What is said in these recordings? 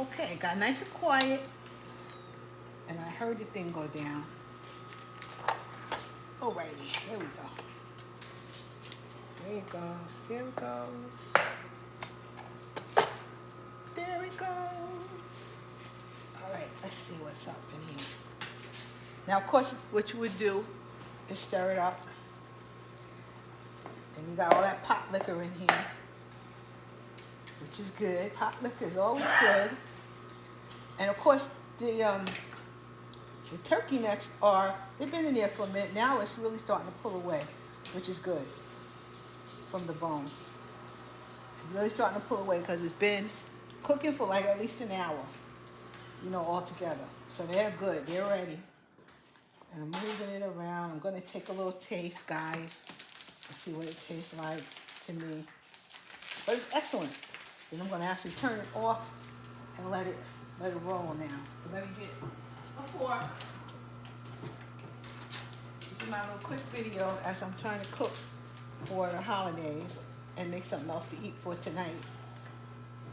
Okay, it got nice and quiet. And I heard the thing go down. Alrighty, here we go. There it goes, there it goes. There it goes. Alright, let's see what's up in here. Now, of course, what you would do is stir it up. And you got all that pot liquor in here, which is good. Pot liquor is always good. And of course, the turkey necks they've been in there for a minute. Now it's really starting to pull away, which is good from the bone. It's really starting to pull away because it's been cooking for like at least an hour, you know, all together. So they're good, they're ready. And I'm moving it around. I'm gonna take a little taste, guys, and see what it tastes like to me. But it's excellent. Then I'm gonna actually turn it off and let it roll now. So let me get a fork. This is my little quick video as I'm trying to cook for the holidays and make something else to eat for tonight.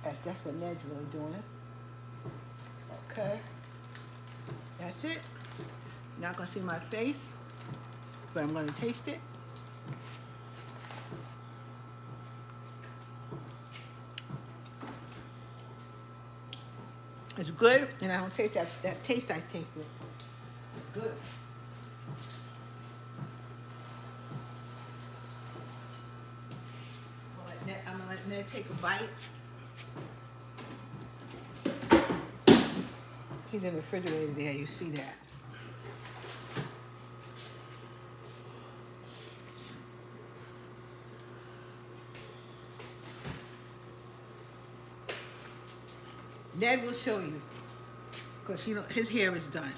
That's what Ned's really doing. Okay. That's it. You're not gonna see my face, but I'm gonna taste it. It's good, and I don't taste that taste I tasted. Good. I'm gonna let Ned take a bite. He's in the refrigerator there, you see that. Ned will show you, because you know his hair is done.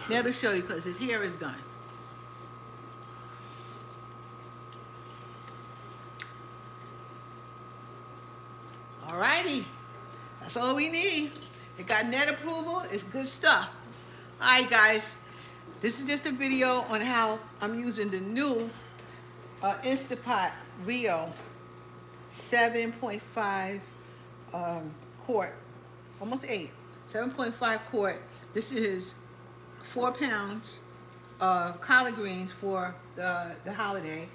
Ned will show you because his hair is done. Alrighty, that's all we need. It got Ned approval. It's good stuff. All right, guys, this is just a video on how I'm using the new Instapot Rio 7.5 quart. Almost 8, 7.5 quart. This is 4 pounds of collard greens for the holiday.